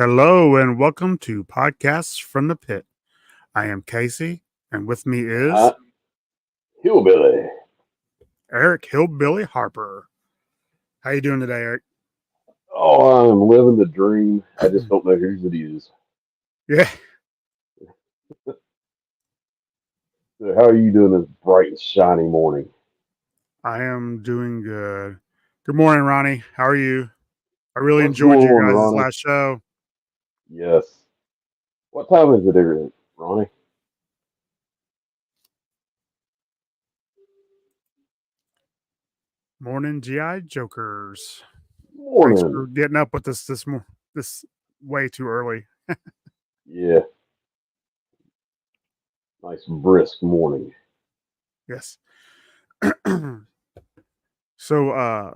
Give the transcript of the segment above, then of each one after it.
Hello and welcome to Podcasts from the Pit. I am Casey, and with me is Uh, Hillbilly. Eric Hillbilly Harper. How you doing today, Eric? Oh, I'm living the dream. I just don't know whose it is. Yeah, So how are you doing this bright and shiny morning? I am doing good. Good morning, Ronnie. How are you? I really What's enjoyed going you on, guys' Ronnie? last show. Yes. What time is it there, Ronnie? Morning, GI Jokers. Thanks Morning. for getting up with us this way too early. Yeah, nice brisk morning. Yes. So,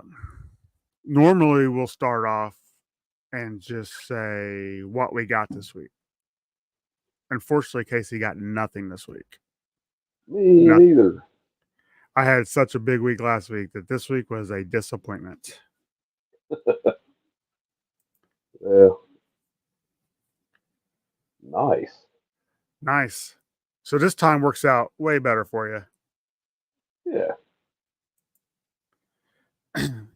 normally we'll start off and just say what we got this week. Unfortunately, Casey got nothing this week. Me Nothing. neither. I had such a big week last week that this week was a disappointment. Yeah, nice. Nice. So this time works out way better for you. Yeah.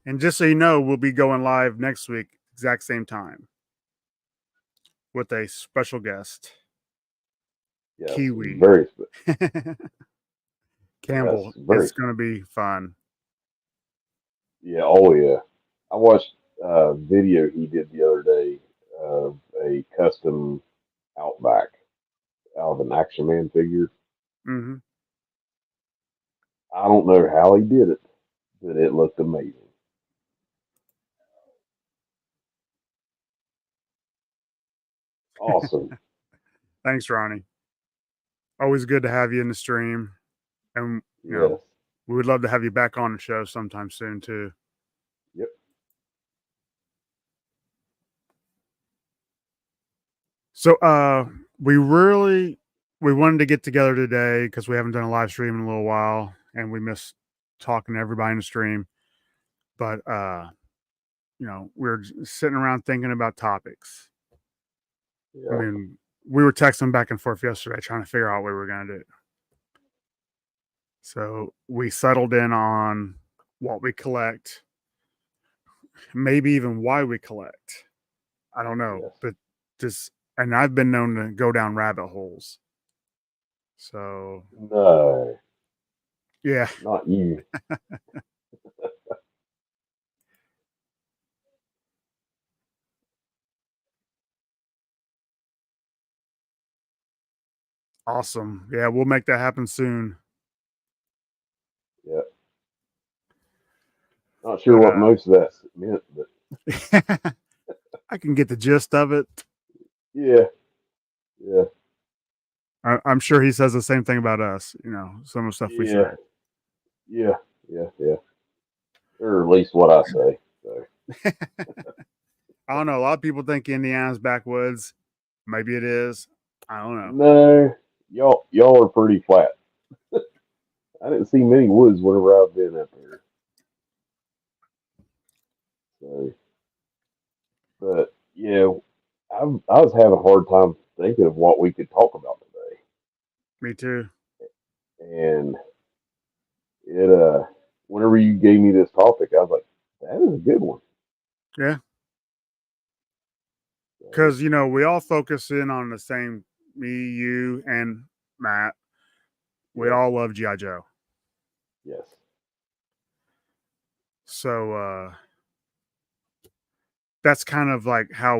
And just so you know, we'll be going live next week, exact same time, with a special guest, Yes. Kiwi Very. Yes. Campbell. Very. It's going to be fun. Yeah. Oh yeah. I watched a video he did the other day of a custom Outback out of an Action Man figure. Hmm. I don't know how he did it, but it looked amazing. Awesome. Thanks, Ronnie. Always good to have you in the stream. And, Yes. we would love to have you back on the show sometime soon, too. Yep. So we wanted to get together today because we haven't done a live stream in a little while and we miss talking to everybody in the stream. But we're sitting around thinking about topics. I Yeah. mean, we were texting back and forth yesterday trying to figure out what we were gonna do. So we settled in on what we collect, maybe even why we collect. I don't know, Yes. but just and I've been known to go down rabbit holes. So No, yeah. not you. Awesome. Yeah, we'll make that happen soon. Yeah. Not sure But what most of that meant, but I can get the gist of it. yeah. Yeah. I'm sure he says the same thing about us, some of the stuff we say. Yeah. Yeah. Yeah. Yeah. Or at least what I say. So I don't know. A lot of people think Indiana's backwoods. Maybe it is. I don't know. no, y'all are pretty flat. I didn't see many woods whenever I've been up there. So, but yeah, I was having a hard time thinking of what we could talk about today, Me too. and it whenever you gave me this topic, I was like, that is a good one. Yeah. So, Because, we all focus in on the same, me, you, and Matt. We yeah, all love G.I. Joe. yes, So that's kind of like how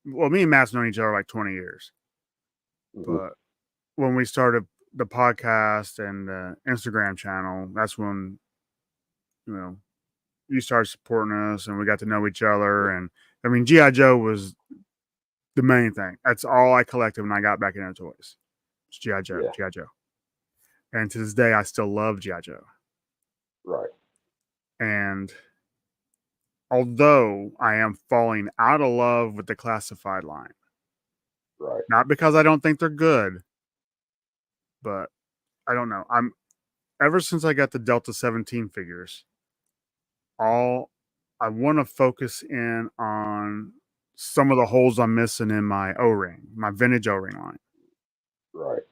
me and Matt's known each other like 20 years. hmm, But when we started the podcast and the Instagram channel, that's when, you know, you started supporting us and we got to know each other. yep, And I mean, G.I. Joe was the main thing. That's all I collected when I got back into toys. It's G.I. Joe, yeah, G.I. Joe. And to this day, I still love G.I. Joe. right, And although I am falling out of love with the classified line, right, not because I don't think they're good, but I don't know. Ever since I got the Delta 17 figures, all I want to focus in on some of the holes I'm missing in my O-ring, my vintage O-ring line. Right.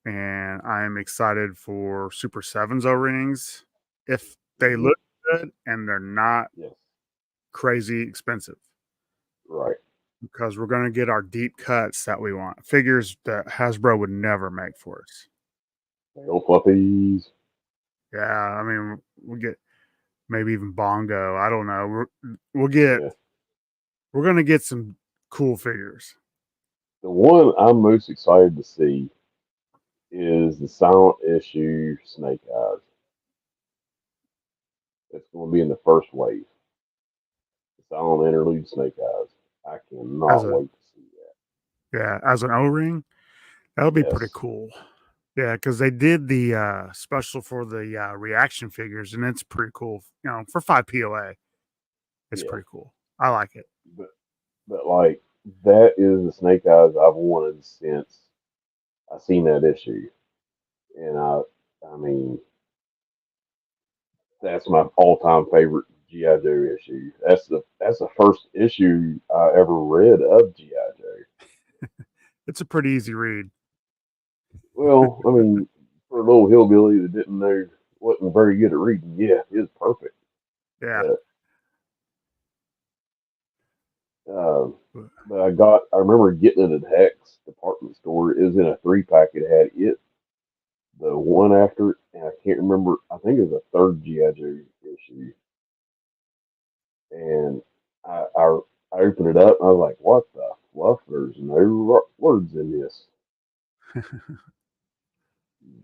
And I'm excited for Super 7's O-rings if they Mhm. look good and they're not Yes. crazy expensive, Right. because we're going to get our deep cuts that we want. Figures that Hasbro would never make for us. Little fluffies. Yeah, I mean, we'll get maybe even Bongo. I don't know. We'll get Yeah. we're going to get some cool figures. The one I'm most excited to see is the Silent Issue Snake Eyes. It's going to be in the first wave. The Silent Interlude Snake Eyes. I As cannot a wait to see as an O-ring, that'll that. be pretty Yes. cool. Yeah, because they did the special for the reaction figures, and it's pretty cool. You know, for 5 POA, it's Yeah. pretty cool. I like it. But like that is the Snake Eyes I've wanted since I seen that issue, and I mean that's my all time favorite GI Joe issue. That's the first issue I ever read of GI Joe. It's a pretty easy read. Well, I mean, for a little hillbilly that didn't know wasn't very good at reading, yeah, it was perfect. Yeah. But uh, but I remember getting it at Hex department store. It was in a 3-pack. It had it, the one after it, and I can't remember. I think it was a third GI Joe issue, and I opened it up and I was like, "What the fluff? There's no words in this."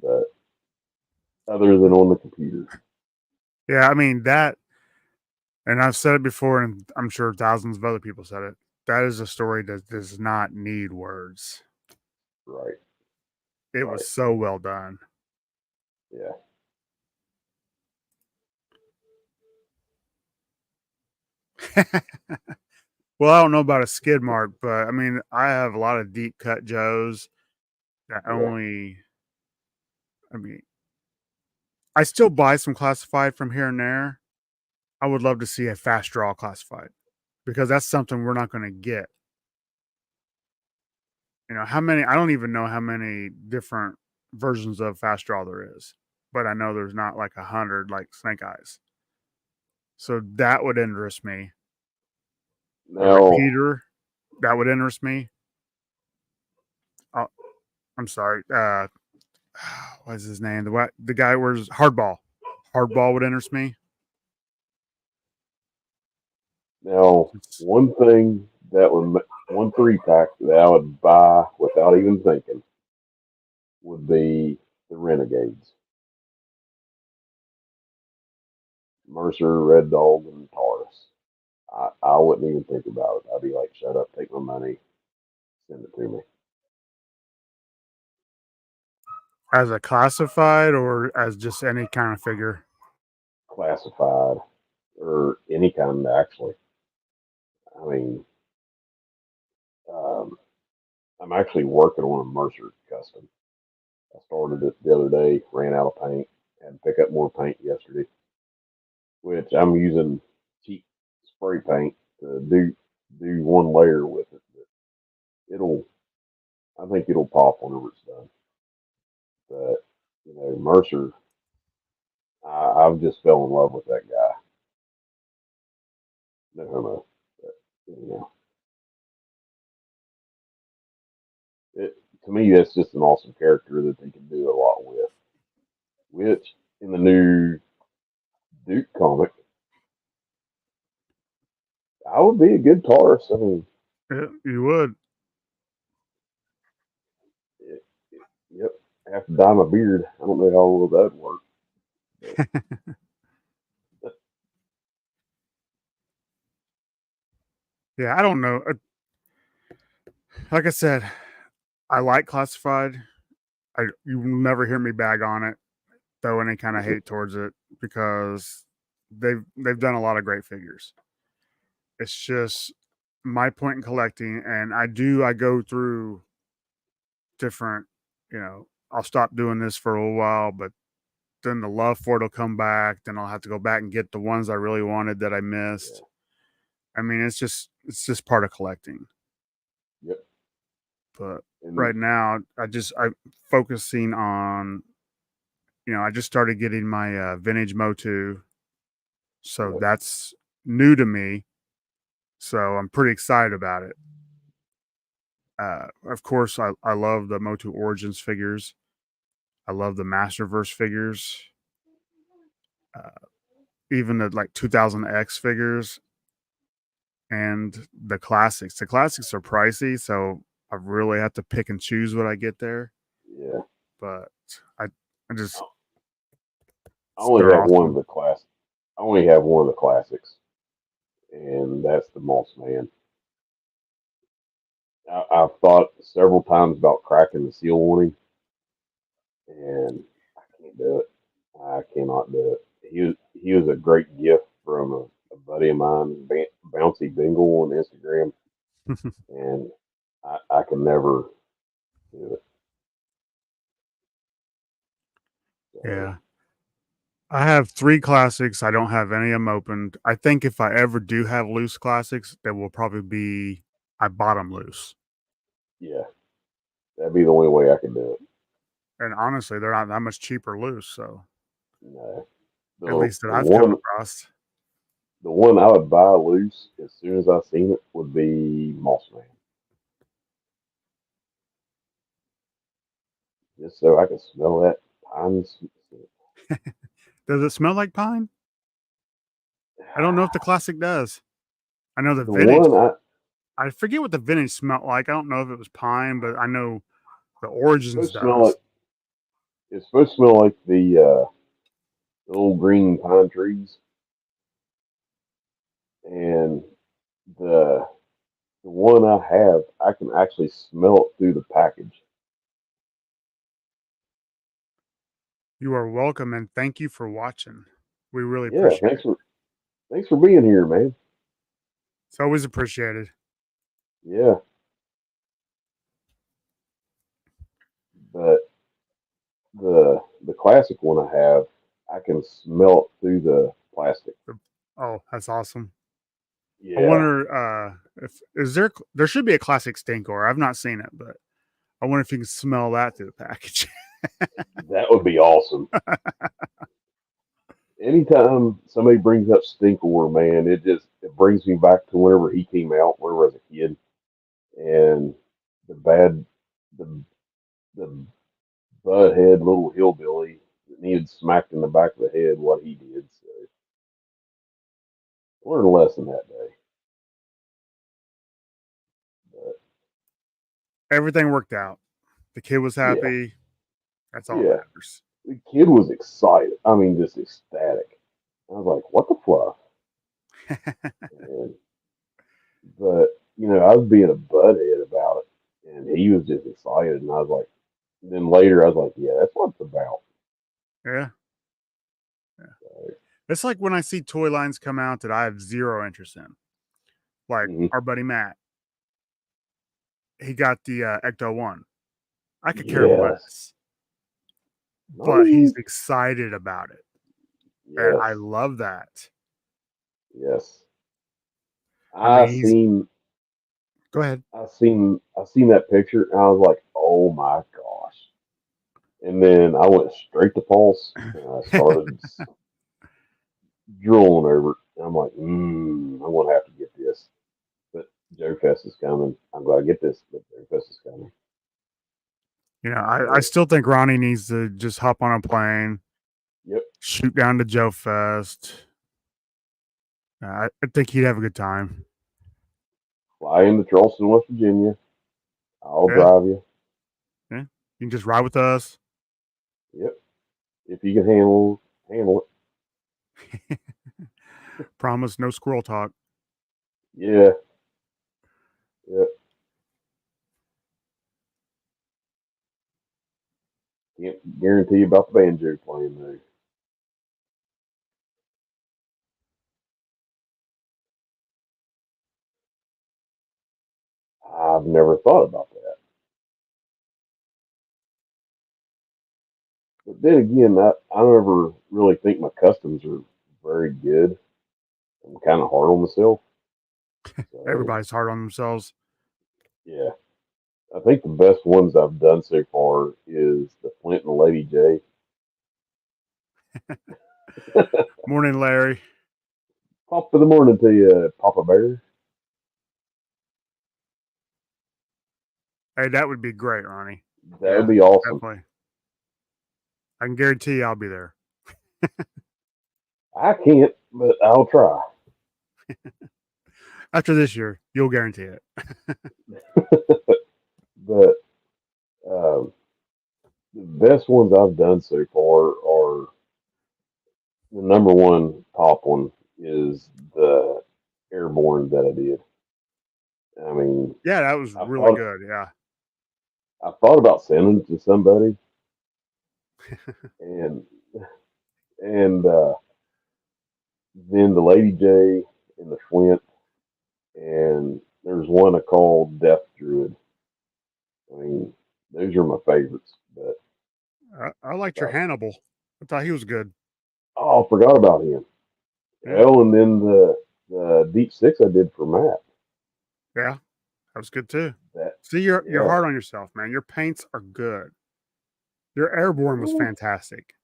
But other than on the computer, Yeah, I mean that, and I've said it before, and I'm sure thousands of other people said it. That is a story that does not need words. right, It was right, so well done. yeah, Well, I don't know about a skid mark, but I mean, I have a lot of deep cut Joes that yeah. only, I mean, I still buy some classified from here and there. I would love to see a fast draw classified, because that's something we're not going to get. You know, how many, I don't even know how many different versions of fast draw there is, but I know there's not like 100 like Snake Eyes. So that would interest me. A Now, repeater, that would interest me. Oh, I'm sorry. What's his name? The guy wears Hardball. Hardball would interest me. now, one thing that one 3-pack that I would buy without even thinking would be the Renegades, Mercer, Red Dog, and Taurus. I wouldn't even think about it. I'd be like, shut up, take my money, send it to me. As a classified or as just any kind of figure? Classified or any kind, actually. I mean, um, I'm actually working on a Mercer custom. I started it the other day, ran out of paint, and pick up more paint yesterday, which I'm using cheap spray paint to do one layer with it. But I think it'll pop whenever it's done. But Mercer, I've just fell in love with that guy. No homo, but you know, it to me that's just an awesome character that they can do a lot with. Which in the new Duke comic, I would be a good Taurus. I mean, Yeah, you would. yep, I have to dye my beard. I don't know how well that'd work. But Yeah, I don't know. Like I said, I like classified. You will never hear me bag on it, throw any kind of hate towards it, because they've done a lot of great figures. It's just my point in collecting, and I go through different. I'll stop doing this for a little while, but then the love for it'll come back. Then I'll have to go back and get the ones I really wanted that I yeah, missed. I mean, it's just part of collecting. Yep. But And right now, I'm focusing on, I just started getting my vintage Motu, so yep. that's new to me. So I'm pretty excited about it. Of course, I love the Motu Origins figures. I love the Masterverse figures. Uh, Even the like 2000X figures and the classics. The classics are pricey, so I really have to pick and choose what I get there. Yeah. But I, I I just I only they're have one of awesome. the class. I only have one of the classics, and that's the Moss Man. I've thought several times about cracking the seal warning, and I can't do it. I cannot do it. He was a great gift from a buddy of mine, Bouncy Bingle on Instagram, and I can never do it. So Yeah. I have three classics. I don't have any of them opened. I think if I ever do have loose classics, they will probably be I bought them loose. yeah, that'd be the only way I could do it. And honestly, they're not that much cheaper loose. So No, at the least that the I've come one across. the one I would buy loose as soon as I seen it would be Moss Man, just so I could smell that pine. Does it smell like pine? I don't know if the classic does. I know the The vintage. one I forget what the vintage smelled like. I don't know if it was pine, but I know the origins supposed to smell like does. it's supposed to smell like the old green pine trees, and the the one I have, I can actually smell it through the package. You are welcome and thank you for watching. We really Yeah, appreciate it. thanks for being here, man. It's always appreciated. Yeah, but the classic one I have, I can smell it through the plastic. Oh, that's awesome. I Yeah, wonder if is there should be a classic Stinkor. I've not seen it, but I wonder if you can smell that through the package. that would be awesome. Anytime somebody brings up Stinkor, man, it brings me back to whenever he came out, whenever I was a kid, and the bad the the butthead little hillbilly that needed smacked in the back of the head what he did. So I learned a lesson that day. But Everything worked out. The kid was yeah, happy. That's all that yeah, matters. the kid was excited. I mean, just ecstatic. I was like, "What the fluff?" And but I was being a butthead about it, and he was just excited, and I was like, then later I was like, "Yeah, that's what it's about." Yeah. Yeah. So, It's like when I see toy lines come out that I have zero interest in. Like mhm. our buddy Matt, he got the Ecto 1. I could care Yes, less, I but he's mean, excited about it. And yes, I love that. yes. I I mean, he's seen go ahead. I seen that picture, and I was like, "Oh my gosh!" And then I went straight to Pulse, and I started drooling over it. And I'm like, I'm gonna have to get this. But Joe Fest is coming. I'm glad I get this, but Joe Fest is coming. I So, still think Ronnie needs to just hop on a plane, yep. shoot down to Joe Fest. I think he'd have a good time. Fly into Charleston, West Virginia. I'll Yeah, drive you. yeah. You can just ride with us. Yep. If you can handle Promise no squirrel talk. it. Yeah. Yep. Can't guarantee about the banjo playing though. I've never thought about that. But then again, I never really think my customs are very good. I'm kind of hard on myself. Everybody's hard on themselves. Yeah. I think the best ones I've done so far is the Flint and the Lady J. Morning, Larry. Top of the morning to you, Papa Bear. Hey, that would be great, Ronnie. That would be awesome. Definitely. I can guarantee you I'll be there. I can't, but I'll try. After this year, you'll guarantee it. But um, the best ones I've done so far are the number one top one is the airborne that I did. I mean, Yeah, that was I really thought good. Yeah. I thought about sending it to somebody, and and then the Lady J and the Flint, and there's one I called Death Druid. I mean, those are my favorites. But I liked your Hannibal. I thought he was good. oh, I forgot about him. Yeah. Well, and then the Deep Six I did for Matt. Yeah. That was good too. That See, you're yeah. hard on yourself, man. Your paints are good. Your airborne was fantastic.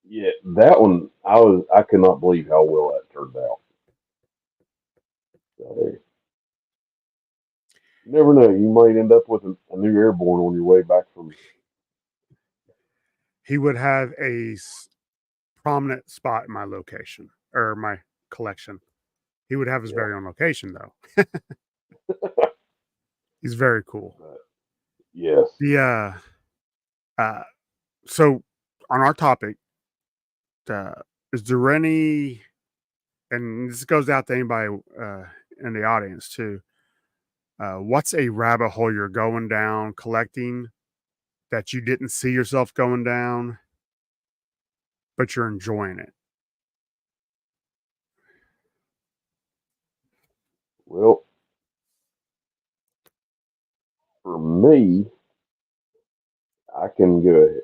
Yeah, that one I could not believe how well that turned out. So, you never know. You might end up with a new airborne on your way back from. He would have a prominent spot in my location or my collection. He would have his very own location, though. He's very cool. Yes. The so on our topic, is there any, and this goes out to anybody in the audience too. What's a rabbit hole you're going down collecting that you didn't see yourself going down, but you're enjoying it? Well, for me, I can go ahead.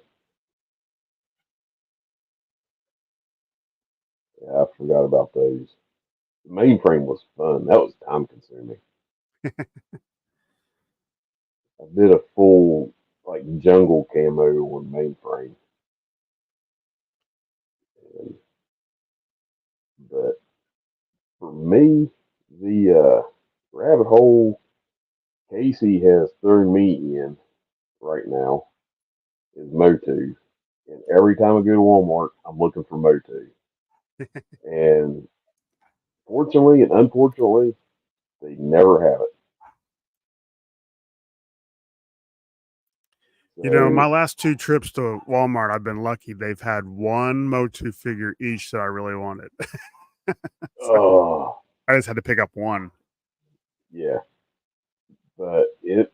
Yeah, I forgot about those. The mainframe was fun. That was time consuming. I did a full like jungle camo on mainframe. And, but for me, the rabbit hole Casey has thrown me in right now is Motu. And every time I go to Walmart, I'm looking for Motu. And fortunately and unfortunately, they never have it. You know, my So, last 2 trips to Walmart, I've been lucky. They've had 1 Motu figure each that I really wanted. So, oh, I just had to pick up 1. yeah. But it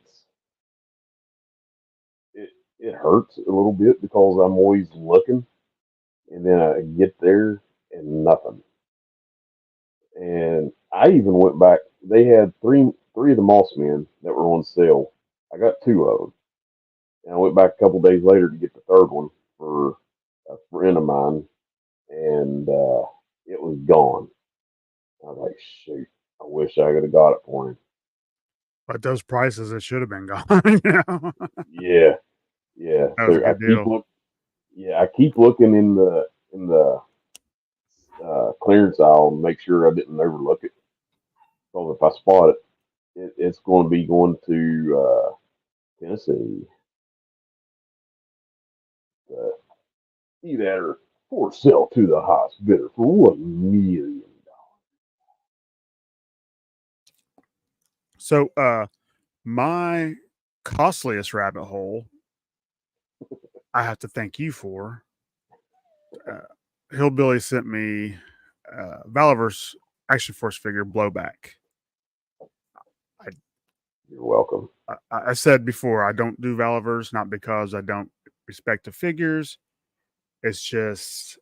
it hurts a little bit because I'm always looking, and then I get there and nothing. And I even went back. They had three of the Moss Men that were on sale. I got 2 of them, and I went back a couple days later to get the third one for a friend of mine, and it was gone. I was like, shoot, I wish I could have got it for him. But those prices, it should have been gone, you know? Yeah, yeah. That was a So good deal. I keep looking in the clearance aisle and make sure I didn't overlook it. Because if I spot it's going to be going to Tennessee. Uh, either for sale to the highest bidder for $1 million. So, my costliest rabbit hole, I have to thank you for. Uh, Hillbilly sent me Valaverse Action Force figure Blowback. You're welcome. I said before, I don't do Valaverse, not because I don't respect the figures. It's just,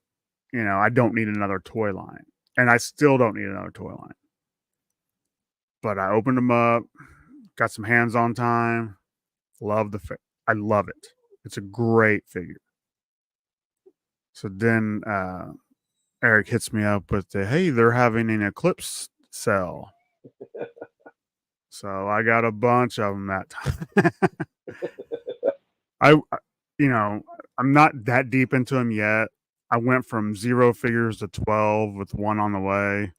I don't need another toy line. And I still don't need another toy line. But I opened them up, got some hands-on time. I love it. It's a great figure. So then Eric hits me up with hey, they're having an Eclipse sale. So I got a bunch of them that time. I you know, I'm not that deep into them yet. I went from 0 figures to 12 with 1 on the way,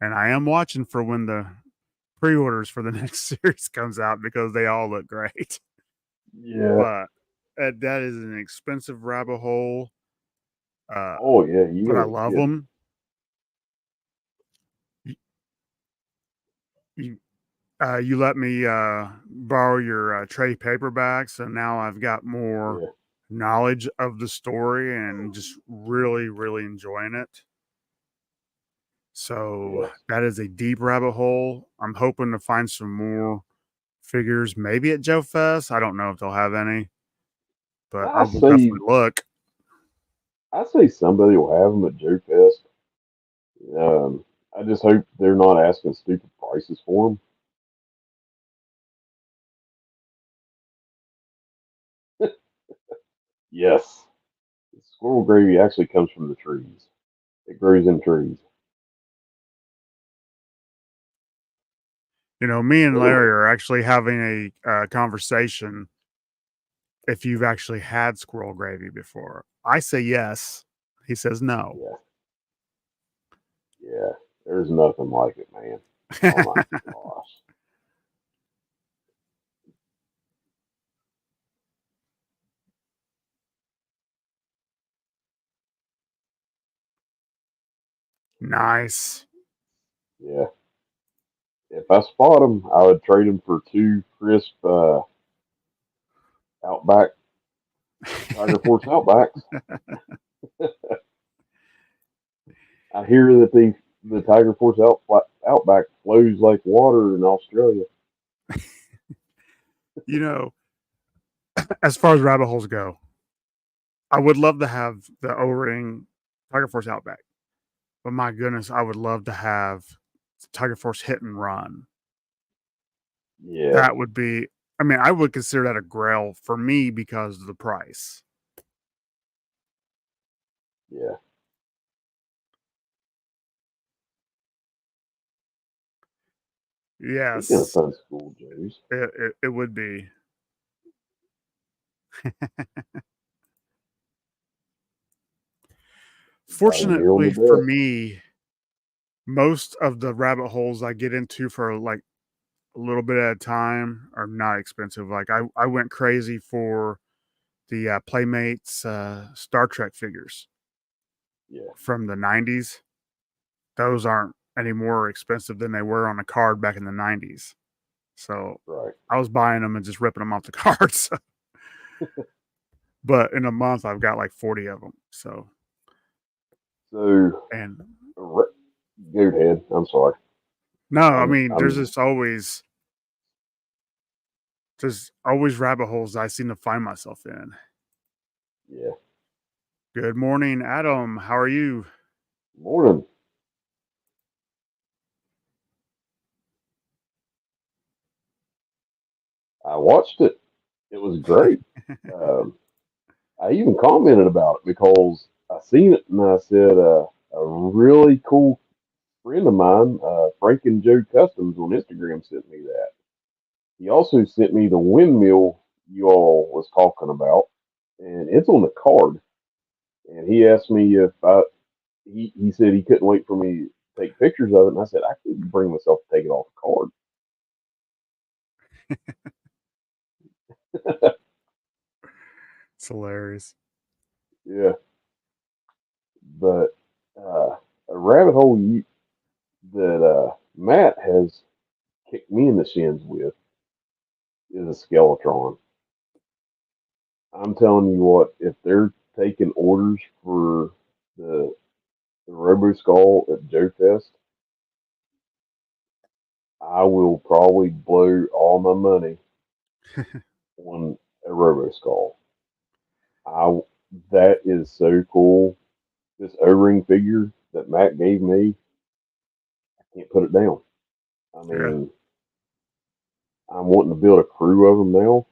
and I am watching for when the pre-orders for the next series comes out because they all look great. Yeah. But, that is an expensive rabbit hole, uh, Oh yeah, but I you love gotta get. them. You you let me, borrow your, trade paperback, so now I've got more Yeah, knowledge of the story and just really, really enjoying it. So, yes. that is a deep rabbit hole. I'm hoping to find some more figures, maybe at Joe Fest. I don't know if they'll have any, but I I will say, definitely look. I say somebody will have them at Joe Fest. Um, I just hope they're not asking stupid prices for them. Yes, squirrel gravy actually comes from the trees. It grows in trees. Me and Larry are actually having a, conversation if you've actually had squirrel gravy before. I say yes. He says no. Yeah, yeah. There's nothing like it, man. Oh my gosh. Nice. Yeah. If I spot them, I would trade them for two crisp Outback Tiger Force Outbacks. I hear that the Tiger Force Outback flows like water in Australia. You know, as far as rabbit holes go, I would love to have the O-ring Tiger Force Outback, but my goodness, I would love to have Tiger Force Hit and Run. Yeah, That would be I mean, I would consider that a grail for me because of the price. yeah. Speaking of Yes, fun school, Joes, it would be. anybody here on the Fortunately for deck? me, most of the rabbit holes I get into for, like, a little bit at a time are not expensive. Like, I went crazy for the, Playmates, Star Trek figures Yeah, from the '90s. Those aren't any more expensive than they were on a card back in the '90s. So, right. I was buying them and just ripping them off the cards. But in a month, I've got, like, 40 of them. So So, and ra- go ahead. I'm sorry. no, I I'm, mean, I'm, there's always rabbit holes I seem to find myself in. yeah. Good morning, Adam. How are you? Morning. I watched it. It was great. Um, I even commented about it because I seen it and I said, a really cool friend of mine, Frank and Joe Customs on Instagram sent me that. He also sent me the windmill you all was talking about, and it's on the card. And he asked me if he said he couldn't wait for me to take pictures of it, and I said I couldn't bring myself to take it off the card. It's hilarious. Yeah, but a rabbit hole that Matt has kicked me in the shins with is a Skeletron. I'm telling you what, if they're taking orders for the Robo Skull at Joe Fest, I will probably blow all my money on a Robo Skull. I that is so cool. This O-ring figure that Matt gave me, I can't put it down. I Yeah. mean, I'm wanting to build a crew of them now.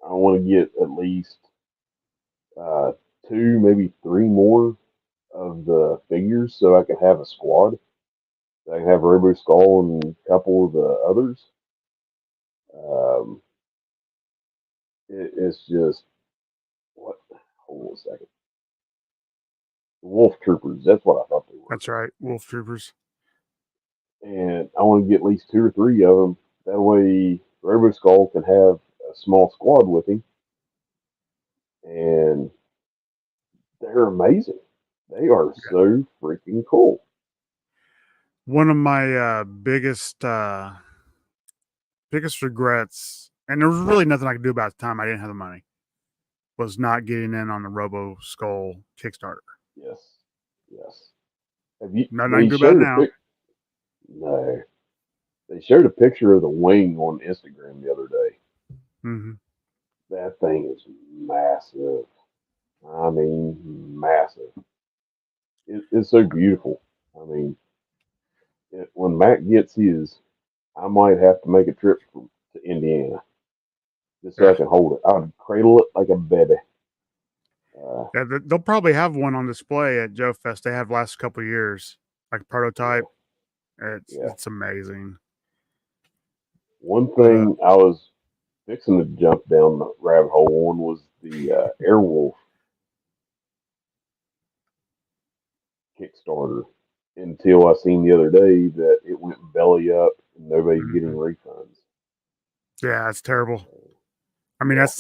I want to get at least uh, two, maybe three more of the figures so I can have a squad. So I can have Robo Skull and a couple of the others. Um, it's just what? Hold on a second. Wolf Troopers. That's what I thought they were. That's right. Wolf Troopers. And I want to get at least 2 or 3 of them. That way, Robo Skull can have a small squad with him, and they're amazing. They are so freaking cool. One of my biggest regrets, and there was really nothing I could do about it at the time. I didn't have the money. Was not getting in on the Robo Skull Kickstarter. Yes, yes. Have you? Nothing I They can do about it showed a now. No, they showed a picture of the wing on Instagram the other day. Mm-hmm. That thing is massive. I mean, massive. It's so beautiful. I mean, when Matt gets his, I might have to make a trip to Indiana just so I Yeah. can hold it. I would cradle it like a baby. Yeah, they'll probably have one on display at Joe Fest. They have last couple of years, like prototype. Yeah. It's amazing. One But thing I was fixing to jump down the rabbit hole on was the Airwolf Kickstarter until I seen the other day that it went belly up and nobody's getting refunds. yeah, it's terrible. I mean, Yeah. that's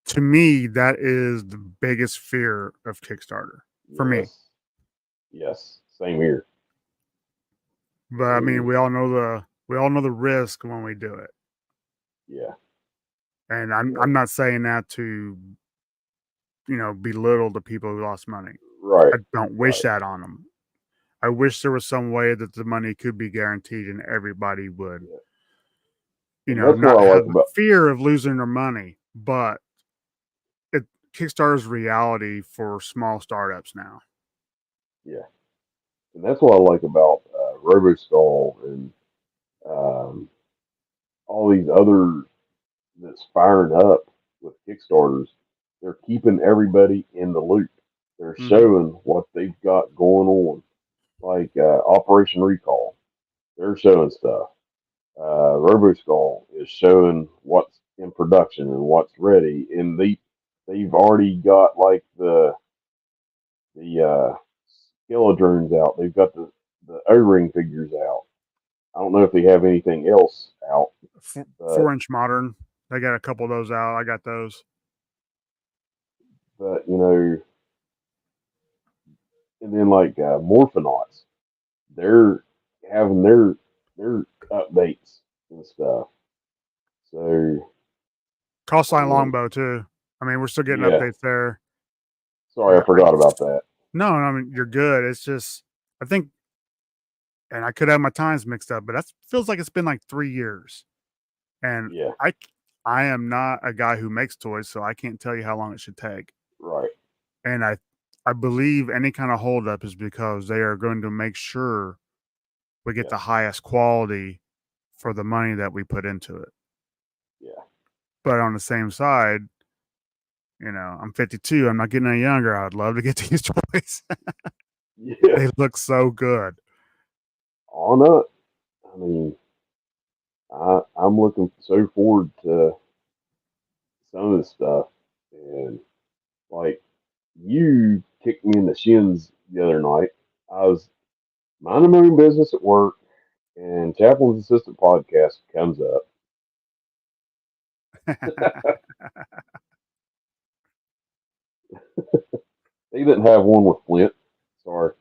to me, that is the biggest fear of Kickstarter for me. Yes, same here. But I mean, we all know the risk when we do it. Yeah. And I'm not saying that to belittle the people who lost money. Right. I don't wish that on them. I wish there was some way that the money could be guaranteed and everybody would, That's not what I have like the about fear of losing their money. But Kickstarter's reality for small startups now. yeah, and that's what I like about RoboSkull and all these other that's firing up with Kickstarters. They're keeping everybody in the loop. They're showing what they've got going on, like Operation Recall. They're showing stuff. RoboSkull is showing what's in production and what's ready, and they've already got like the Skilladrones out. They've got the O-ring figures out. I don't know if they have anything else out. 4-inch modern. They got a couple of those out. I got those. But and then like Morphonauts, they're having their updates and stuff. So Call Sign Longbow too. I mean, we're still getting updates there. Sorry, I forgot about that. No, I mean you're good. It's just I think, and I could have my times mixed up, but that feels like it's been like 3 years. And I am not a guy who makes toys, so I can't tell you how long it should take. Right. And I believe any kind of holdup is because they are going to make sure we get the highest quality for the money that we put into it. Yeah. But on the same side, I'm 52. I'm not getting any younger. I'd love to get these toys. They look so good. On up. I mean, I'm looking so forward to some of this stuff, and like you kicked me in the shins the other night. I was minding my own business at work, and Chaplain's Assistant podcast comes up. They didn't have one with Flint. Sorry.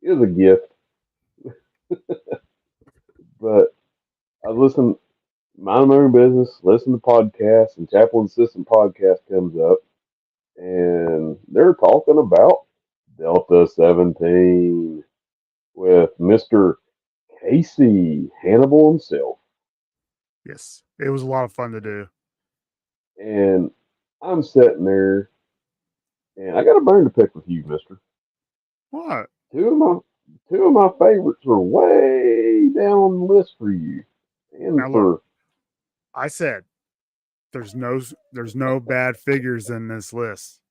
It was a gift. But I listened, mind my own business, listen to podcasts, and Chaplain's Assistant podcast comes up, and they're talking about Delta 17 with Mr. Casey Hannibal himself. Yes, it was a lot of fun to do. And I'm sitting there, and I got a bone to pick with you, Mister. What? Two of my favorites are way down the list for you, and now look, I said there's no bad figures in this list.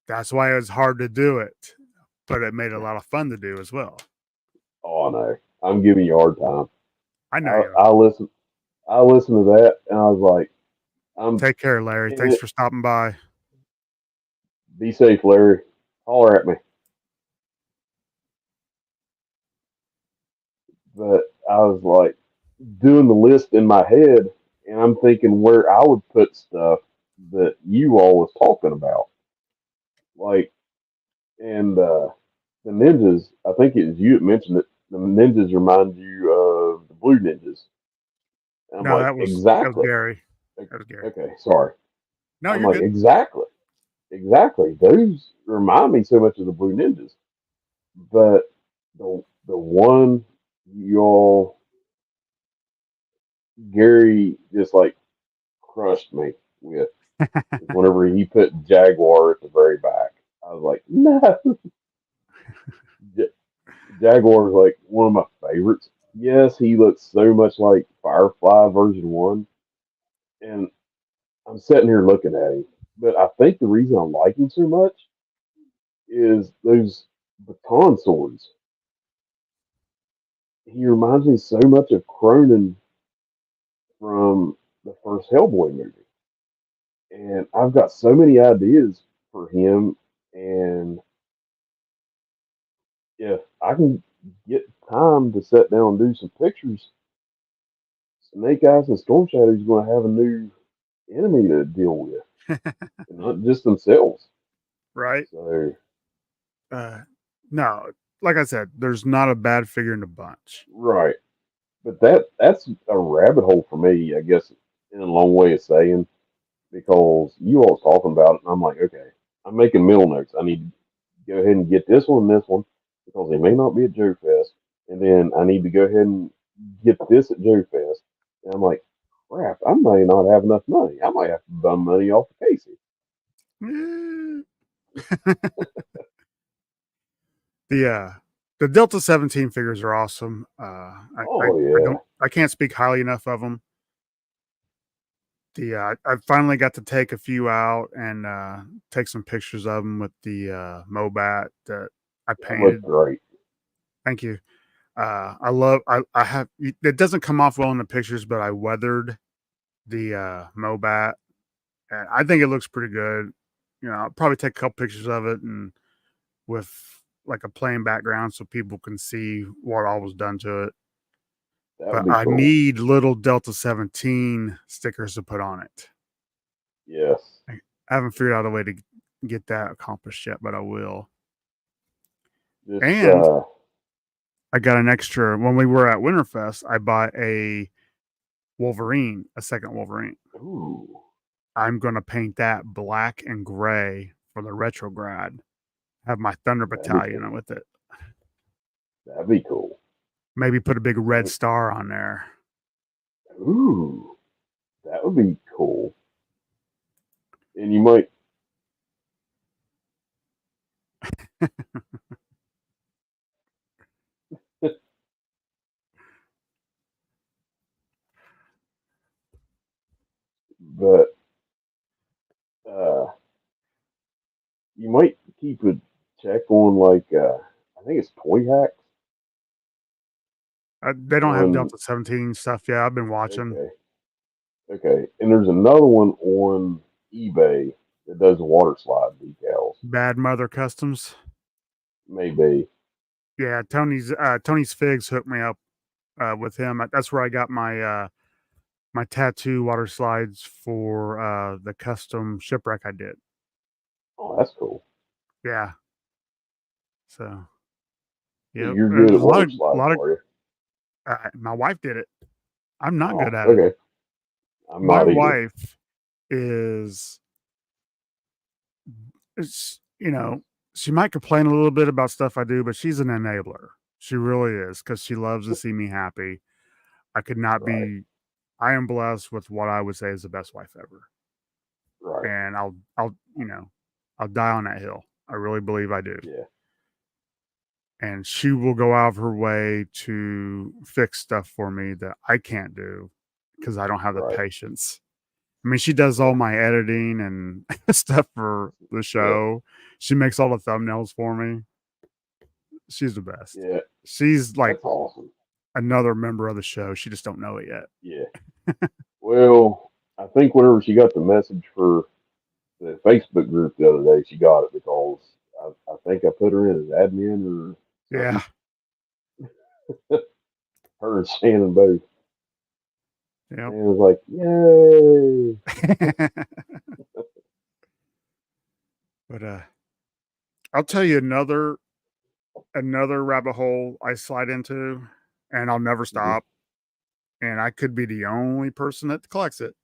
That's why it was hard to do it, but it made it a lot of fun to do as well. Oh, I know. I'm giving you a hard time. I know I, you. I listened. I listened to that, and I was like, "I'm Take care, Larry. in Thanks it. for stopping by. Be safe, Larry. Holler at me." But I was like doing the list in my head, and I'm thinking where I would put stuff that you all was talking about, like, and the ninjas. I think it was you that mentioned it. The ninjas remind you of the blue ninjas. And I'm No, like, that was exactly. Gary. That was Gary. Okay, sorry. No, I'm you're like, good. exactly, exactly. Those remind me so much of the blue ninjas. But the one y'all Gary just like crushed me with is whenever he put Jaguar at the very back. I was like, no, J- Jaguar is like one of my favorites. Yes, he looks so much like Firefly version one, and I'm sitting here looking at him. But I think the reason I like him so much is those baton swords. He reminds me so much of Cronin from the first Hellboy movie. And I've got so many ideas for him. And if I can get time to sit down and do some pictures, Snake Eyes and Storm Shadow is going to have a new enemy to deal with, and not just themselves. Right? So, Uh, no, like I said, there's not a bad figure in the bunch. right. But that's a rabbit hole for me, I guess, in a long way of saying, because you all was talking about it, and I'm like, okay, I'm making mental notes. I need to go ahead and get this one, because they may not be at Joe Fest. And then I need to go ahead and get this at Joe Fest. And I'm like, crap, I may not have enough money. I might have to bum money off of Casey. Eh. the uh, the Delta 17 figures are awesome. Oh yeah, I can't speak highly enough of them. I finally got to take a few out and take some pictures of them with the Mobat that I that looked painted. great. Thank you. I have it doesn't come off well in the pictures, but I weathered the Mobat, and I think it looks pretty good. You know, I'll probably take a couple pictures of it and with like a plain background so people can see what all was done to it. That would But be I cool. need little Delta 17 stickers to put on it. Yes. I haven't figured out a way to get that accomplished yet, but I will. Just And I got an extra when we were at Winterfest. I bought a Wolverine, a second Wolverine. ooh, I'm gonna paint that black and gray for the retrograd. Have my Thunder that'd be Battalion cool. with it. That'd be cool. Maybe put a big red And, star on there. ooh, that would be cool. And you might, but uh, you might keep a check on like I think it's Toy Hacks They don't have on. Delta 17 stuff yet. I've been watching. Okay, okay, and there's another one on eBay that does water slide decals. Bad Mother Customs. Maybe. Yeah, Tony's Figs hooked me up with him. That's where I got my tattoo water slides for the custom shipwreck I did. Oh, that's cool. Yeah. So, So yep. you're good There's at water a slides, lot of. are you? My wife did it. I'm not good Oh, at it. okay. I'm My not either. wife is, you know, she might complain a little bit about stuff I do, but she's an enabler. She really is because she loves to see me happy. I could not Right, be. I am blessed with what I would say is the best wife ever, right. and I'll die on that hill. I really believe I do. Yeah, And she will go out of her way to fix stuff for me that I can't do because I don't have the right. patience. I mean, she does all Yeah, my editing and stuff for the yeah, show. She makes all the thumbnails for me. She's the best. yeah. She's like That's awesome. another member of the show. She just don't know it yet. Yeah. Well, I think whenever she got the message for the Facebook group the other day, she got it because I think I put her in as admin or Yeah. something. Her and Shannon both. Yep. And it was like, yay. But I'll tell you another rabbit hole I slide into, and I'll never Mhm. stop. And I could be the only person that collects it.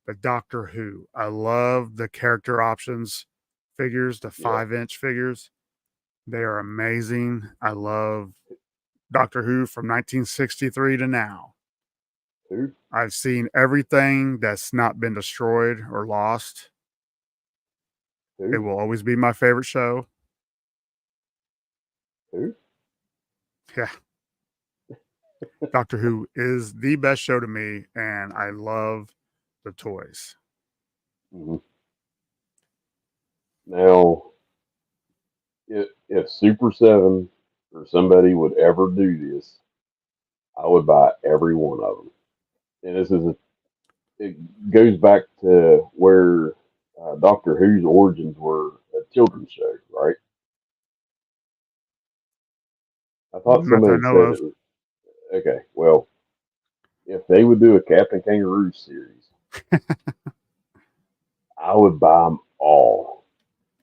But Doctor Who, I love the character options figures, the Yeah. 5-inch figures. They are amazing. I love Doctor Who from 1963 to now. Who? I've seen everything that's not been destroyed or lost. It Who? will always be my favorite show. Who? Yeah. Doctor Who is the best show to me, and I love the toys. Hmm. Now, if Super 7 or somebody would ever do this, I would buy every one of them. And it goes back to where Doctor Who's origins were a children's show, right? I thought Not that I somebody know said of. it was okay. Well, if they would do a Captain Kangaroo series, I would buy them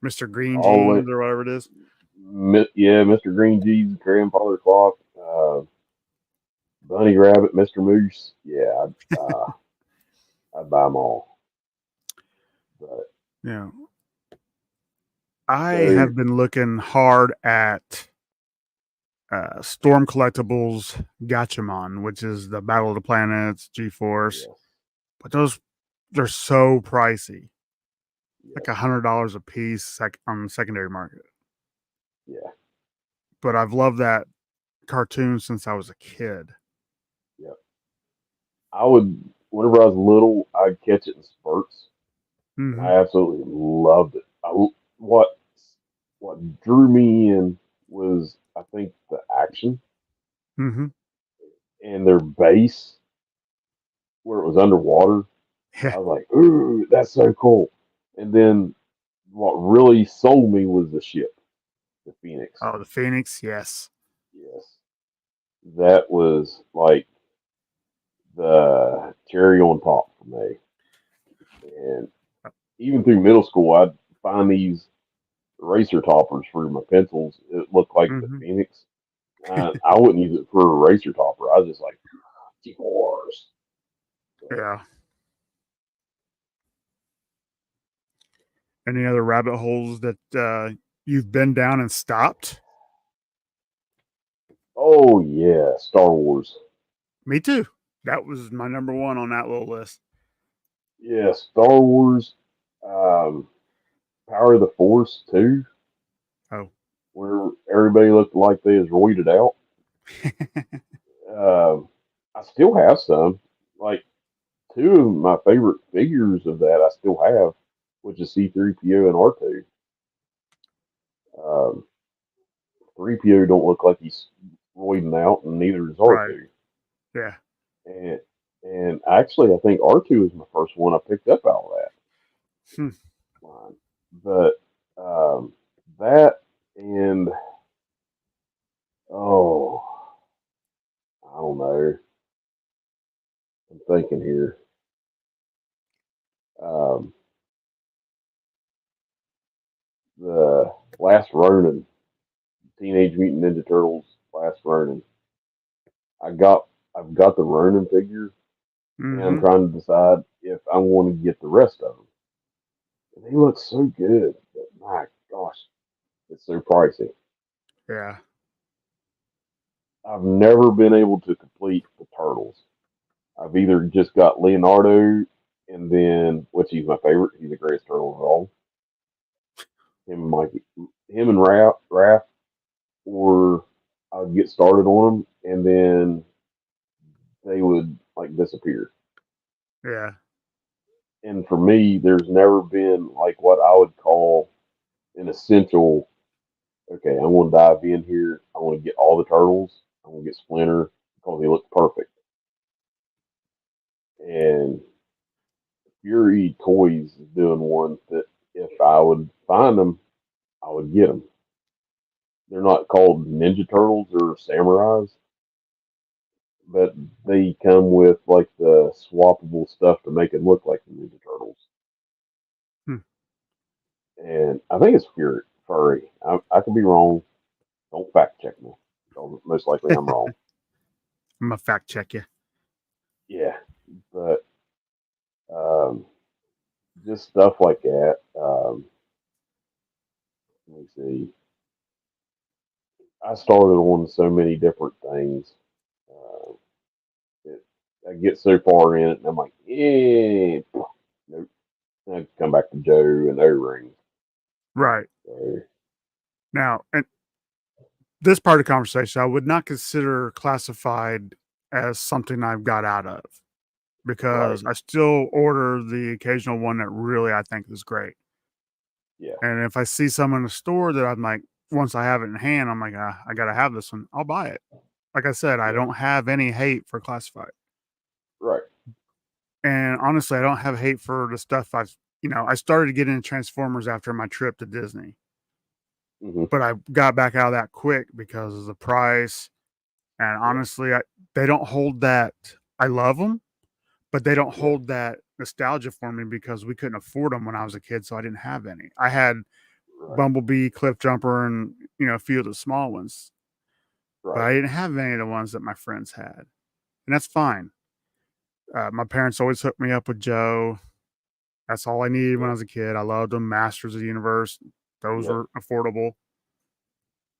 Mr. Green all the way. Jeans or whatever it is. Yeah, Mr. Green Jeans, Grandfather Clock, Bunny Rabbit, Mr. Moose. Yeah, I'd buy them all. But Yeah. I so have been looking hard at Storm Collectibles Gatchaman, which is the Battle of the Planets, G-Force. yes, But they're so pricey. Like yes, $100 a piece on the secondary market. yeah, But I've loved that cartoon since I was a kid. yeah. I would. Whenever I was little, I'd catch it in spurts, and Mm-hmm. I absolutely loved it. What what drew me in was I think the action Mm-hmm. and their base where it was underwater. Yeah. I was like, ooh, that's so cool. And then what really sold me was the ship, the Phoenix. Oh, the Phoenix, yes. Yes, that was like the cherry on top for me. And even through middle school, I'd find these eraser toppers for my pencils. It looked like the Mm-hmm. Phoenix. I wouldn't use it for a eraser topper. I was just like, G-Force. So, Yeah. Any other rabbit holes that you've been down and stopped? oh yeah, Star Wars. Me too. That was my number one on that little list. Yeah, Star Wars. Um, Power of the Force too, Oh. where everybody looked like they was roided out. I still have some. Like two of my favorite figures of that I still have, which is C3PO and R2. 3PO don't look like he's roiding out, and neither is Right. R2. Yeah. And and actually, I think R2 is my first one I picked up out of that Hmm. line. But that and oh, I don't know. I'm thinking here. Um, the Last Ronin, Teenage Mutant Ninja Turtles, Last Ronin. I got I've got the Ronin figure, and I'm Mm-hmm. trying to decide if I want to get the rest of them. And they look so good, but my gosh, it's so pricey. Yeah. I've never been able to complete the turtles. I've either just got Leonardo, and then which he's my favorite. He's the greatest turtle of all. Him and Mikey, him and Raph, or I'd get started on them, and then they would like disappear. Yeah. And for me, there's never been like what I would call an essential. Okay, I'm going to dive in here. I want to get all the turtles. I want to get Splinter, because he looked perfect. And Fury Toys is doing one that if I would find them, I would get them. They're not called Ninja Turtles or Samurais, but they come with like the swappable stuff to make it look like the Ninja Turtles. Hmm. And I think it's furry. I could be wrong. Don't fact check me. Most likely I'm wrong. I'm gonna fact check you. Yeah, but um, just stuff like that. Let me see. I started on so many different things. Uh, it, I get so far in it, and I'm like, yeah, nope. I come back to Joe and O-rings. Right. So, Now, and this part of the conversation, I would not consider classified as something I've got out of right. because I still order the occasional one that really I think is great. Yeah. And if I see some in the store that I'm like, once I have it in hand, I'm like, I got to have this one. I'll buy it. Like I said, I Yeah. don't have any hate for classified. Right. And honestly, I don't have hate for the stuff I started to get into Transformers after my trip to Disney, Hmm. but I got back out of that quick because of the price. And Yeah. honestly, they don't hold that. I love them, but they don't Yeah. hold that nostalgia for me because we couldn't afford them when I was a kid, so I didn't have any. I had Right. Bumblebee, Cliff Jumper, and a few of the small ones, but Right. I didn't have any of the ones that my friends had, and that's fine. My parents always hooked me up with Joe. That's all I needed when I Yep. was a kid. I loved them. Masters of the Universe, those Yep. were affordable,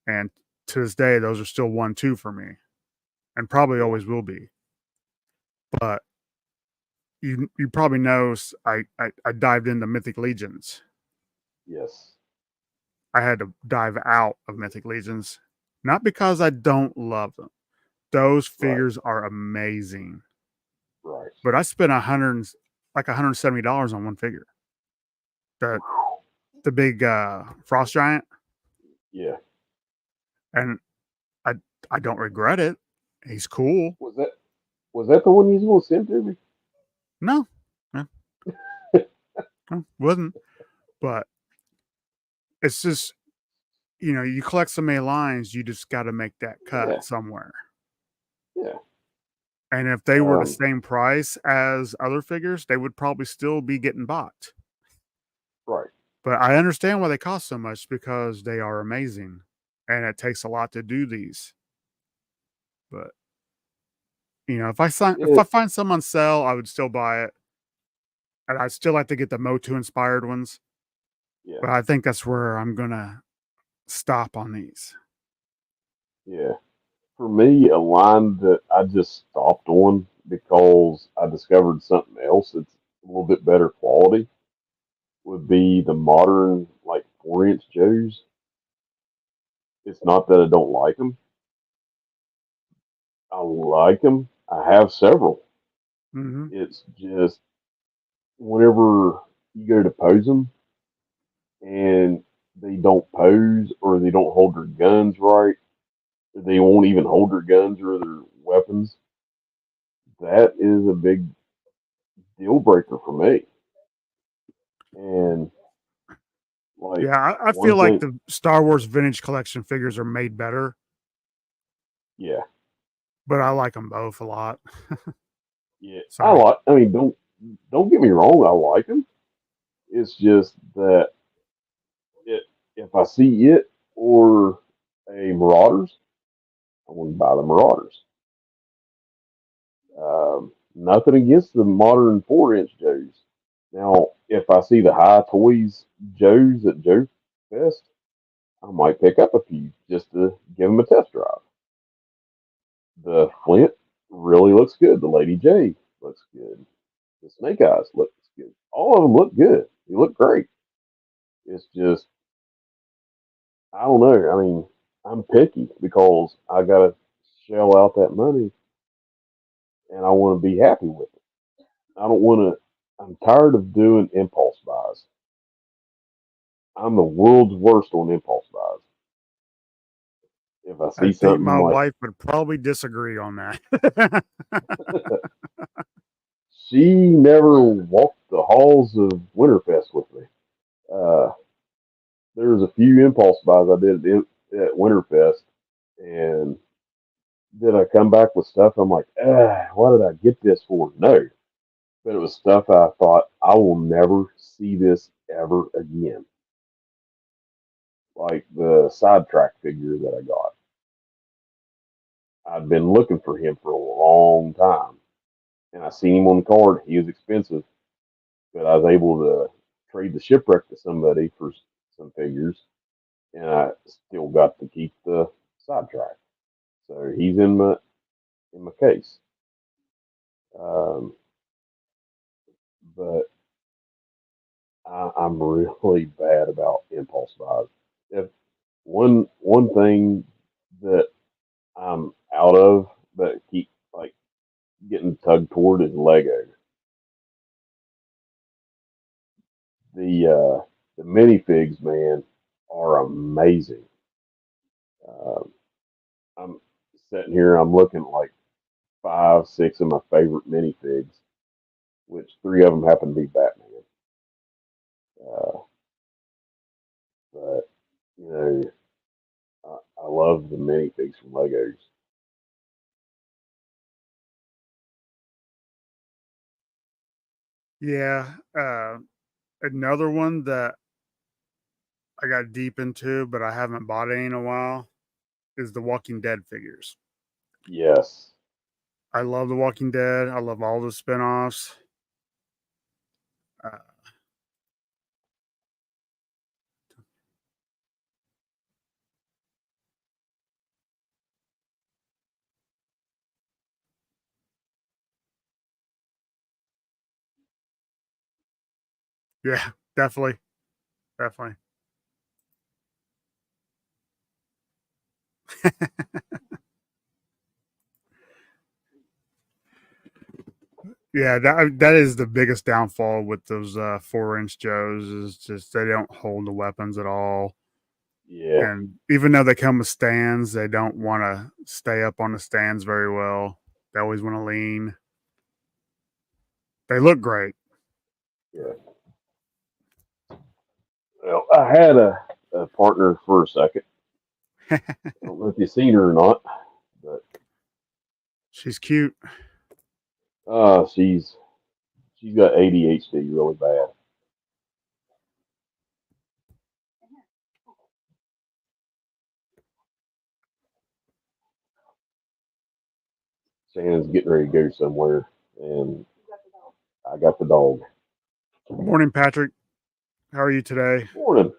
and to this day, those are still 1-2 for me, and probably Yeah. always will be. But you probably know I dived into Mythic Legions. Yes. I had to dive out of Mythic Legions, not because I don't love them. Those Right. figures are amazing, Right. but I spent $170 on one figure. The Whew. the big frost giant, Yeah. and I I don't regret it. He's cool. Was that the one you was gonna send to me? No, no, no, wasn't. But it's just you collect so many lines, you just got to make that cut Yeah. somewhere. Yeah. And if they were the Um. same price as other figures, they would probably still be getting bought. Right. But I understand why they cost so much because they are amazing, and it takes a lot to do these. But, if I It. find some on sale, I would still buy it, and I'd still like to get the Motu inspired ones, Yeah. but I think that's where I'm gonna stop on these. Yeah. For me, a line that I just stopped on because I discovered something else that's a little bit better quality would be the modern, like 4-inch Joes. It's not that I don't like them. I like them. I have several. Mhm. It's just whenever you go to pose them and they don't pose or they don't hold their guns right, or they won't even hold their guns or their weapons, that is a big deal breaker for me. And like Yeah, I feel one like thing, the Star Wars Vintage Collection figures are made better, yeah, but I like them both a lot. yeah, I Sorry. like. I mean, don't get me wrong, I like them. It's just that it, if I see it or a Marauders, I want to buy the Marauders. Nothing against the modern 4-inch Joes. Now, if I see the High Toys Joes at Joe Fest, I might pick up a few just to give them a test drive. The Flint really looks good. The Lady J looks good. The Snake Eyes looks good. All of them look good. They look great. It's just I don't know. I mean, I'm picky because I gotta shell out that money and I want to be happy with it. I don't want to. I'm tired of doing impulse buys. I'm the world's worst on impulse buys. if I I see think something my like wife would probably disagree on that. she never walked the halls of Winterfest with me. Uh, there was a few impulse buys I did at Winterfest, and did I come back with stuff? I'm like, why did I get this for? No, but it was stuff I thought I will never see this ever again. Like the sidetrack figure that I got. I'd been looking for him for a long time, and I seen him on the card. He was expensive, but I was able to trade the shipwreck to somebody for some figures, and I still got to keep the sidetrack. So he's in my case. Um, but I'm really bad about impulse buys. If one thing that I'm out of, but keep like getting tugged toward is Lego. The minifigs, man, are amazing. Um, I'm sitting here, I'm looking at like five, six of my favorite minifigs, which three of them happen to be Batman. Uh, but you know, I love the minifigs from Legos. Yeah. Another one that I got deep into, but I haven't bought any in a while, is the Walking Dead figures. Yes, I love The Walking Dead. I love all the spinoffs. Uh, yeah, definitely, definitely. Yeah, that is the biggest downfall with those 4-inch Joes is just they don't hold the weapons at all. yeah, And even though they come with stands, they don't want to stay up on the stands very well. They always want to lean. They look great. yeah. Well, I had a partner for a second. I don't know if you've seen her or not, but She's cute. uh, she's she's got ADHD really bad. Shannon's getting ready to go somewhere, and I got the dog. Morning, Patrick. How are you today? Morning.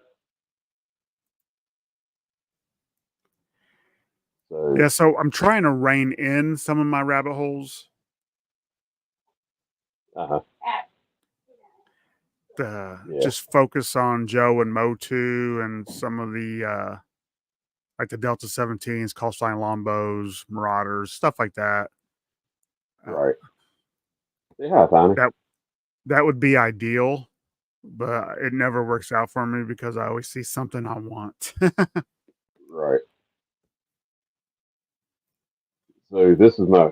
So, Yeah, so I'm trying to rein in some of my rabbit holes. uh-huh, yeah, Just focus on Joe and Motu and some of the like the Delta 17s, Callsign Lombos, Marauders, stuff like that. Uh, right. Say hi, Tiny. that that would be ideal, but it never works out for me because I always see something I want. Right. So this is my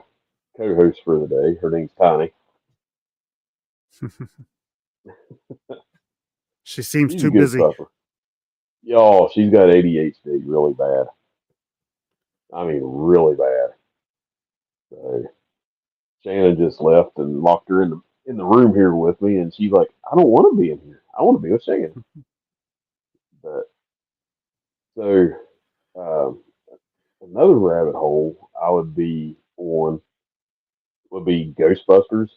co-host for the day. Her name's Tiny. She seems She's a too good busy. pupper. Y'all, she's got ADHD really bad. I mean, really bad. So Shannon just left and locked her in the room here with me, and she's like, "I don't want to be in here. I want to be with Shannon." But so um, another rabbit hole I would be on would be Ghostbusters.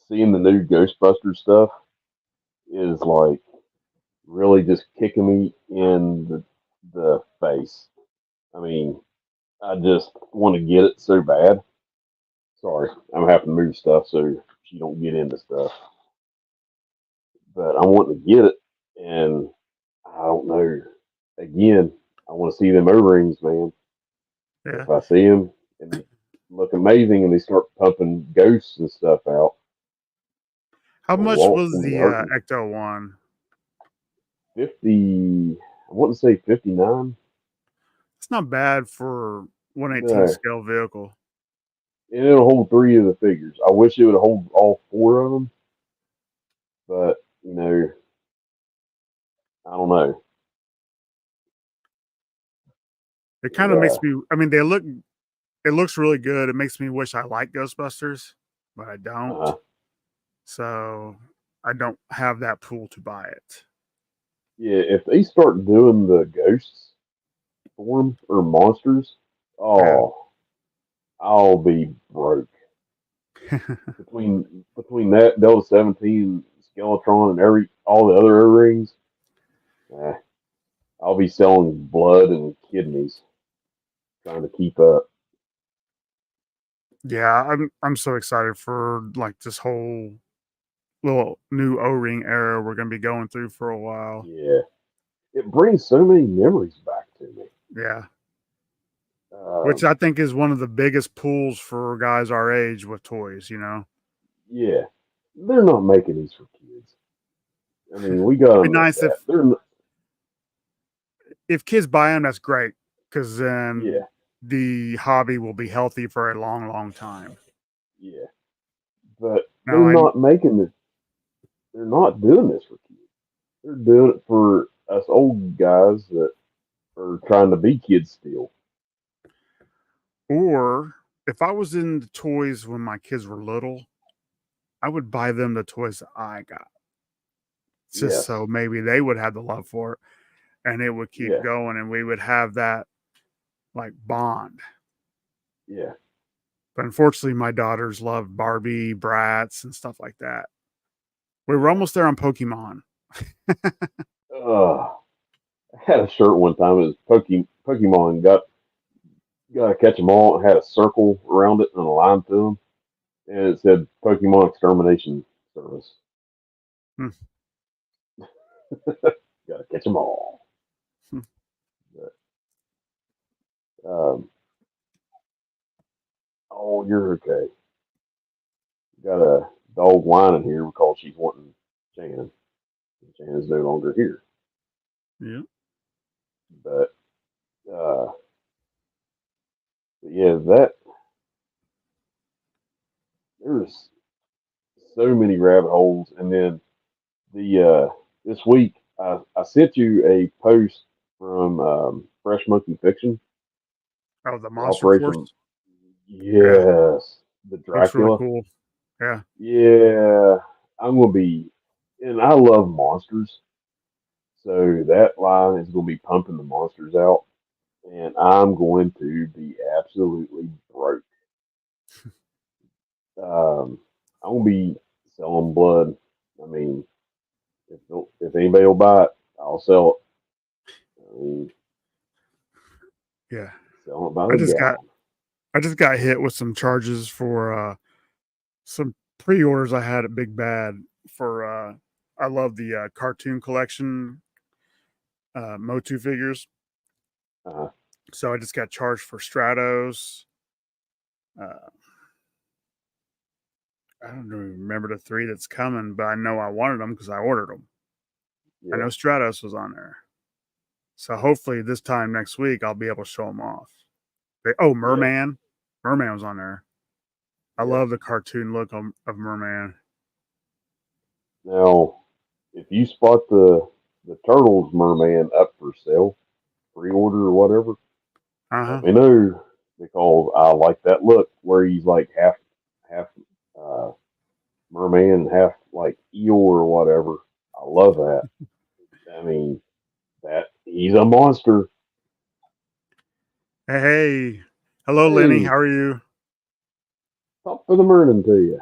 Seeing the new Ghostbusters stuff is like really just kicking me in the face. I mean, I just want to get it so bad. Sorry, I'm having to move stuff so she don't get into stuff. But I want to get it, and I don't know. Again, I want to see them O-rings, man. Yeah. If I see them and look amazing, and they start pumping ghosts and stuff out, How the much Walt was and the the Art Ecto one? 50, I want to say 59. It's not bad for 1/18 No, scale vehicle. and it'll hold three of the figures. I wish it would hold all four of them, but I don't know. It kind of Yeah, makes me. I mean, they look. It looks really good. It makes me wish I liked Ghostbusters, but I don't. uh, So I don't have that pool to buy it. yeah. If they start doing the ghosts form or monsters, Yeah. oh, I'll be broke. Between that Delta 17, Skeletron, and all the other O rings, eh, I'll be selling blood and kidneys trying to keep up. Yeah, I'm so excited for like this whole little new O-ring era we're gonna be going through for a while. Yeah, it brings so many memories back to me. Yeah. Which Um, I think is one of the biggest pools for guys our age with toys, you know. yeah, they're not making these for kids. I mean, we gotta Be admit nice that. They're not, if kids buy them, that's great because then yeah, the hobby will be healthy for a long, long time. yeah, but they're Now, not making this. They're not doing this for kids. They're doing it for us old guys that are trying to be kids still. or if I was in the toys when my kids were little, I would buy them the toys that I got, just Yes, so maybe they would have the love for it and it would keep yeah, going and we would have that like bond. yeah. But unfortunately, my daughters love Barbie, Bratz, and stuff like that. We were Yeah. almost there on Pokemon. I had a shirt one time. It was Pokemon. Got to catch them all. It had a circle around it and a line to them, and it said Pokemon Extermination Service. Hmm. Got to catch them all. Hmm. But, oh, you're okay. Got a dog whining here because she's wanting Shan. Shan is no longer here. Yeah. But, uh, but yeah, that there's so many rabbit holes, and then this week I sent you a post from Fresh Monkey Fiction, Oh, the the Monster Operation. Force. Yeah, Yes, the looks really Dracula. cool. Yeah. Yeah, I'm gonna be, and I love monsters, so that line is gonna be pumping the monsters out, and I'm going to be absolutely broke. I'm gonna be selling blood. I mean, if anybody will buy it, I'll sell it. I mean, Yeah. sell it by I the just got gallon. I just got hit with some charges for some pre-orders I had at Big Bad for I love the cartoon collection Motu figures. Uh, So I just got charged for Stratos. Uh, I don't even remember the three that's coming, but I know I wanted them because I ordered them. I know yeah, Stratos was on there. So hopefully this time next week I'll be able to show them off. Oh, yeah, Merman. Merman was on there. I yeah. love the cartoon look of Merman. Now, if you spot the Turtles merman up for sale, pre-order or whatever, let Uh-huh. me know because I like that look where he's like half uh, merman and half like eel or whatever. I love that. I mean, that he's a monster. Hey. Hello, Lenny. Hey, How are you? top for the morning to you.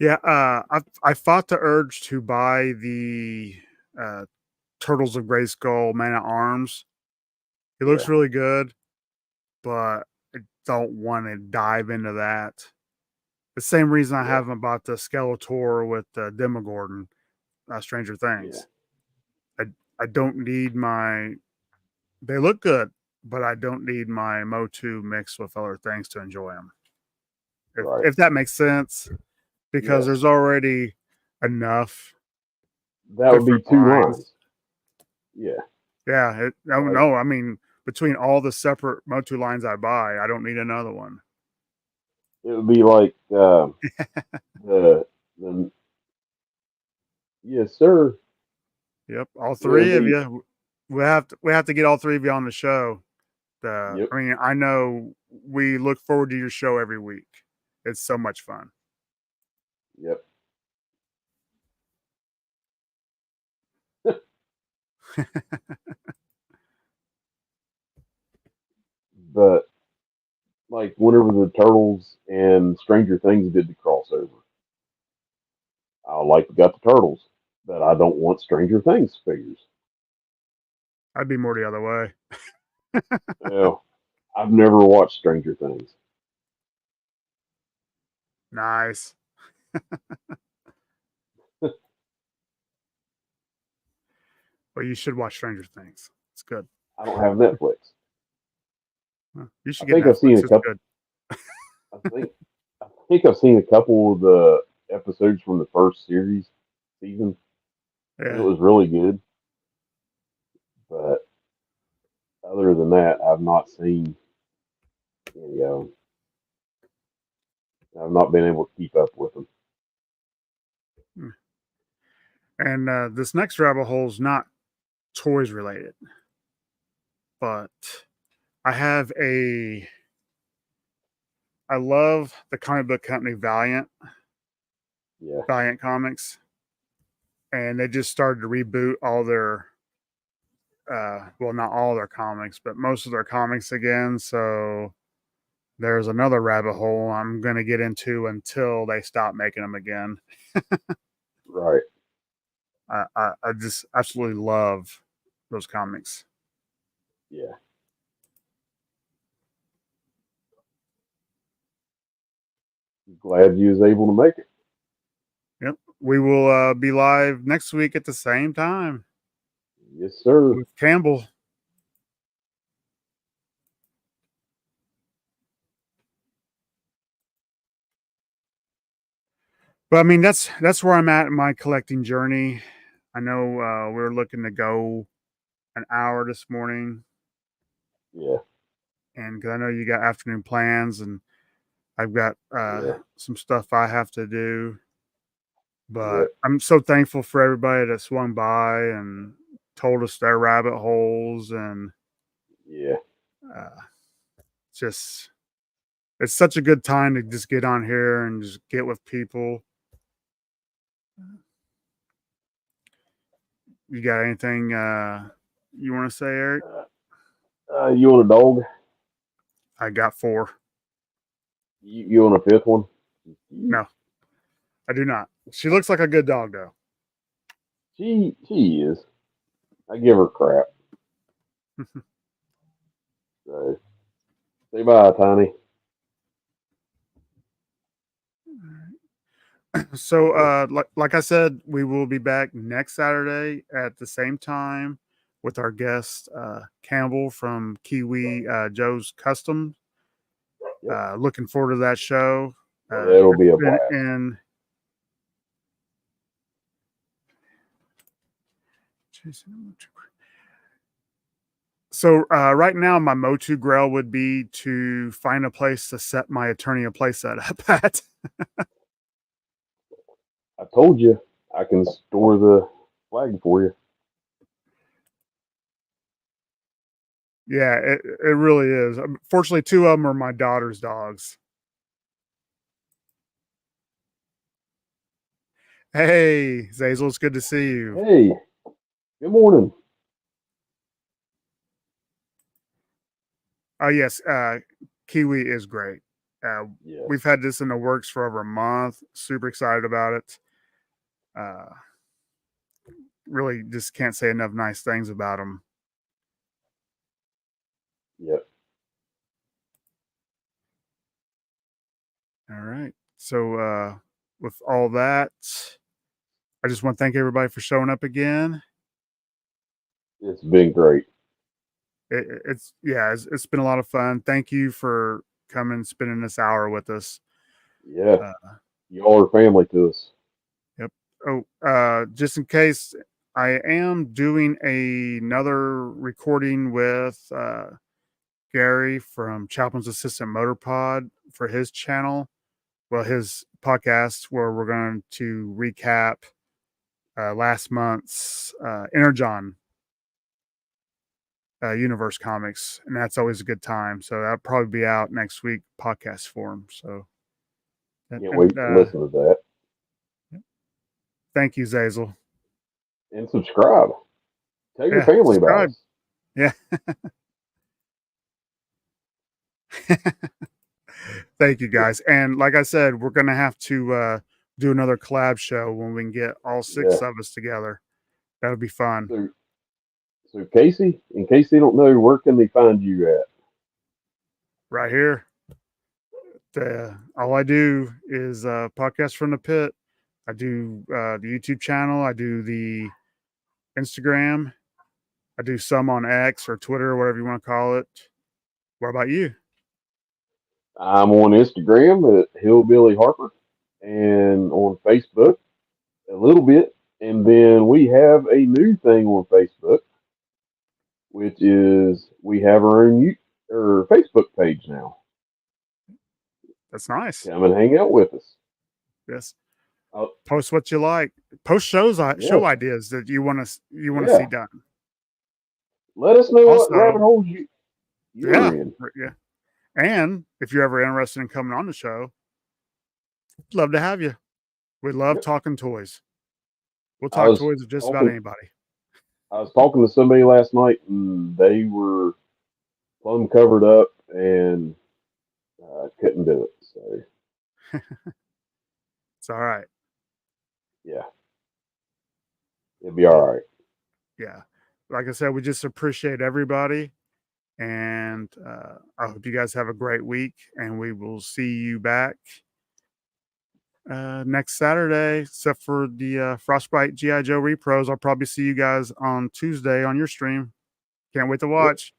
Yeah, I fought the urge to buy the uh, Turtles of Grayskull Man at Arms. It looks Yeah, really good, but I don't want to dive into that. The same reason I yeah, haven't bought the Skeletor with Demogorgon, Stranger yeah. Things. I I don't need my. They look good, but I don't need my Motu mixed with other things to enjoy them. Right. If that makes sense, because Yes. there's already enough That would be different two lines. lines. Yeah. Yeah, I don't Like, know. I mean, between all the separate Motu lines I buy, I don't need another one. it would be like the yes, sir. Yep, all It would three of be you. We have to get all three of you on the show. yep, I mean, I know we look forward to your show every week. It's so much fun. yep. But like whenever the Turtles and Stranger Things did the crossover, I like got the Turtles, but I don't want Stranger Things figures. I'd be more the other way. Well, I've never watched Stranger Things. Nice. Well, you should watch Stranger Things. It's good. I don't have Netflix. You I should get think I've seen Netflix. a It's couple. good. I think I think I've seen a couple of the episodes from the first season, and it Yeah. was really good. But other than that, I've not seen any of them. I've not been able to keep up with them. And this next rabbit hole is not toys related, but I have a. I love the comic book company Yeah, Valiant Comics, and they just started to reboot all their well, not all their comics, but most of their comics again. So there's another rabbit hole I'm going to get into until they stop making them again. right. I just absolutely love those comics. Yeah, glad you was able to make it. Yep. We will be live next week at the same time Yes, sir. with Campbell. But I mean, that's where I'm at in my collecting journey. I know we're looking to go an hour this morning, Yeah, and 'cause I know you got afternoon plans, and I've got yeah, some stuff I have to do. yeah, But I'm so thankful for everybody that swung by and told us their rabbit holes, and yeah. uh, just it's such a good time to just get on here and just get with people. You got anything you want to say, Eric? You want a dog? I got four. You want a fifth one? No, I do not. She looks like a good dog, though. She is. I give her crap. So say bye, Tiny. So, like I said, we will be back next Saturday at the same time with our guest Campbell from Kiwi Joe's Custom. Yep. Looking forward to that show. It'll It's be a been blast. in. So right now, my Motu Grail would be to find a place to set my Eternia playset up at. I told you I can store the flag for you. Yeah, it really is. Fortunately, two of them are my daughter's dogs. Hey, Zazel, it's good to see you. Hey, good morning. Oh yes, Kiwi is great. We've Yes. had this in the works for over a month. Super excited about it. Uh, really, just can't say enough nice things about them. Yep. All right. So, with all that, I just want to thank everybody for showing up again. It's been great. It's been a lot of fun. Thank you for coming, spending this hour with us. Yeah. Uh, Y'all are family to us. yep. Oh, just in case I am doing another recording with Gary from Chaplin's Assistant Motor Pod for his channel. Well, his podcast, where we're going to recap last month's Energon Universe comics, and that's always a good time. So that'll probably be out next week, podcast form. So, Can't wait to listen to that. Thank you, Zazel. And subscribe. Tell your family subscribe. about us. Yeah. Thank you, guys. And like I said, we're going to have to do another collab show when we can get all six of us together. That'll be fun. So Casey, in case they don't know, where can they find you at? Right here. All I do is podcast from the pit. I do the YouTube channel. I do the Instagram. I do some on X or Twitter, or whatever you want to call it. What about you? I'm on Instagram at Hillbilly Harper and on Facebook a little bit. And then we have a new thing on Facebook, which is we have our own Facebook page now. That's nice. Come and hang out with us. Yes. Post what you like. Post show ideas that you want to see done. Let us know what rabbit holes you're in. Yeah. And if you're ever interested in coming on the show, love to have you. We love talking toys. We'll talk toys with just about anybody. I was talking to somebody last night, and they were plumb covered up and couldn't do it. So it's all right. Yeah, it'll be all right. Yeah, like I said, we just appreciate everybody, and I hope you guys have a great week. And we will see you back next Saturday, except for the Frostbite G.I. Joe repros. I'll probably see you guys on Tuesday on your stream. Can't wait to watch.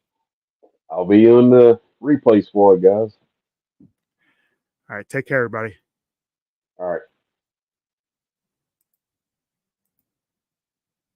I'll be on the replay squad, guys. All right. Take care, everybody. All right.